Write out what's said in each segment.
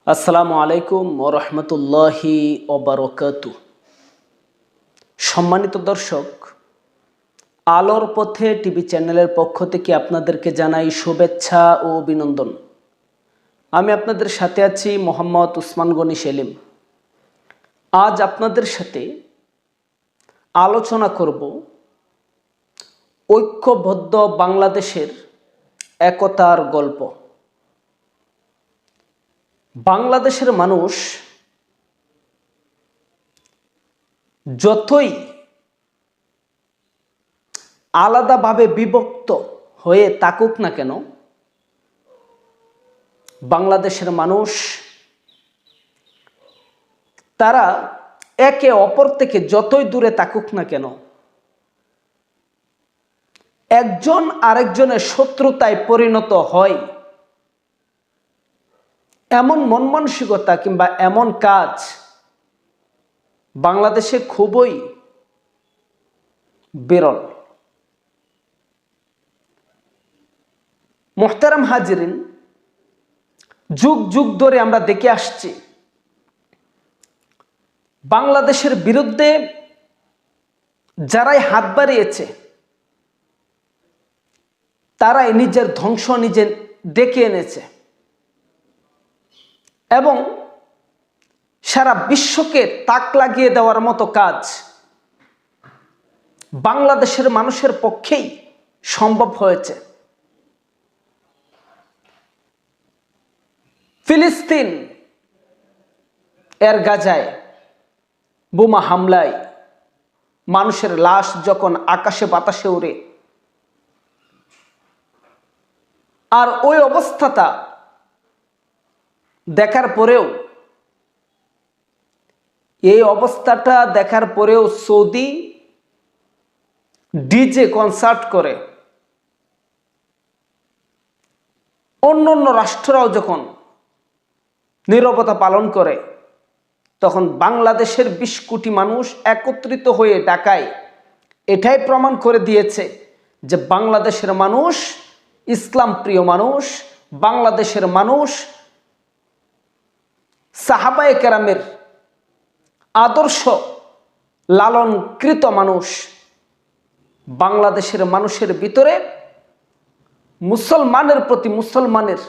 আসসালামু আলাইকুম ওয়া রাহমাতুল্লাহি ওয়া বারাকাতুহু। সম্মানিত দর্শক, আলোর পথে টিভি চ্যানেলের পক্ষ থেকে আপনাদেরকে জানাই শুভেচ্ছা ও অভিনন্দন। আমি আপনাদের সাথে আছি মোহাম্মদ উসমান গনি সেলিম। আজ আপনাদের সাথে আলোচনা করব ঐক্যবদ্ধ বাংলাদেশের একতার গল্প। বাংলাদেশের মানুষ যতই আলাদাভাবে বিভক্ত হয়ে থাকুক না কেন, বাংলাদেশের মানুষ তারা একে অপর থেকে যতই দূরে থাকুক না কেন, একজন আরেকজনের শত্রুতায় পরিণত হয় এমন মন মানসিকতা কিংবা এমন কাজ বাংলাদেশে খুবই বিরল। মুহতারাম হাজিরিন, যুগ যুগ ধরে আমরা দেখে আসছি বাংলাদেশের বিরুদ্ধে যারাই হাত বাড়িয়েছে তারাই নিজের ধ্বংস নিজে ডেকে এনেছে এবং সারা বিশ্বকে তাক লাগিয়ে দেওয়ার মতো কাজ বাংলাদেশের মানুষের পক্ষেই সম্ভব হয়েছে। ফিলিস্তিন এর গাজায় বোমা হামলায় মানুষের লাশ যখন আকাশে বাতাসে উড়ে, আর ওই অবস্থাটা দেখার পরেও সৌদি ডিজে কনসার্ট করে, অন্য রাষ্ট্ররাও যখন নীরবতা পালন করে, তখন বাংলাদেশের ২০ কোটি মানুষ একত্রিত হয়ে ঢাকায় এটাই প্রমাণ করে দিয়েছে যে বাংলাদেশের মানুষ ইসলাম প্রিয় মানুষ, বাংলাদেশের মানুষ সাহাবায়ে কেরামের আদর্শ লালনকৃত মানুষ। বাংলাদেশের মানুষের ভিতরে মুসলমানের প্রতি মুসলমানের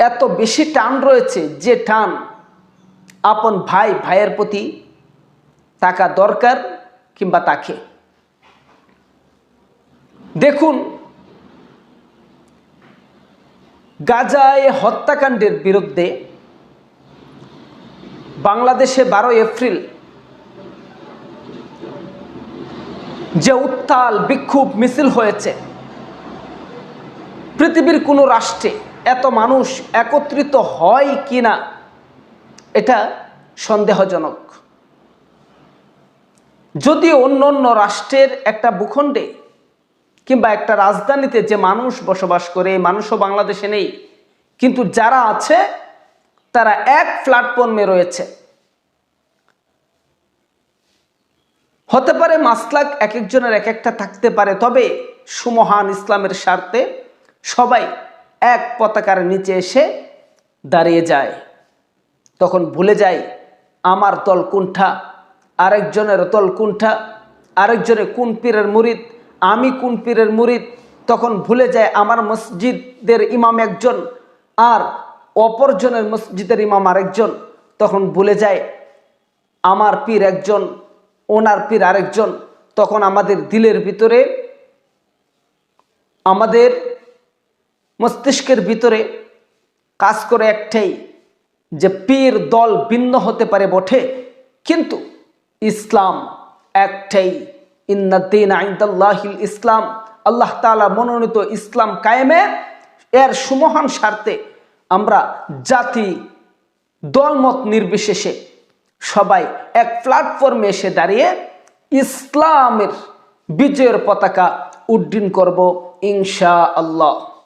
এত বেশি টান রয়েছে, যে টান আপন ভাইয়ের প্রতি থাকা দরকার কিংবা তাকে। দেখুন, গাজায় হত্যাকাণ্ডের বিরুদ্ধে বাংলাদেশে 12 এপ্রিল যে উত্তাল বিক্ষোভ মিছিল হয়েছে, পৃথিবীর কোনো রাষ্ট্রে এত মানুষ একত্রিত হয় কিনা এটা সন্দেহজনক। যদিও অন্য রাষ্ট্রের একটা ভূখণ্ডে কিংবা একটা রাজধানীতে যে মানুষ বসবাস করে, মানুষও বাংলাদেশে নেই, কিন্তু যারা আছে তারা এক প্ল্যাটফর্মে রয়েছে। হতে পারে মাসলাক এক একজনের এক একটা থাকতে পারে, তবে সুমহান ইসলামের স্বার্থে সবাই এক পতাকার নিচে এসে দাঁড়িয়ে যায়। তখন ভুলে যায় আমার দল কোনটা, আরেকজনের দল কোনটা, আরেকজনের কোন পীরের মুরিদ, আমি কোন পীরের মুরিদ। তখন ভুলে যায় আমার মসজিদের ইমাম একজন আর অপরজনের মসজিদের ইমাম আরেকজন। তখন ভুলে যায় আমার পীর একজন, ওনার পীর আরেকজন। তখন আমাদের দিলের ভিতরে, আমাদের মস্তিষ্কের ভিতরে কাজ করে একটাই, যে পীর দল ভিন্ন হতে পারে বটে, কিন্তু ইসলাম একটাই। ইন্নাদ-দীনা ইনদাল্লাহিল ইসলাম। আল্লাহ তাআলা মনোনীত ইসলাম কায়েমে এর সুমহান স্বার্থে আমরা জাতি দলমত নির্বিশেষে সবাই এক প্ল্যাটফর্মে এসে দাঁড়িয়ে ইসলামের বিজয়ের পতাকা উড্ডীন করব ইনশাআল্লাহ।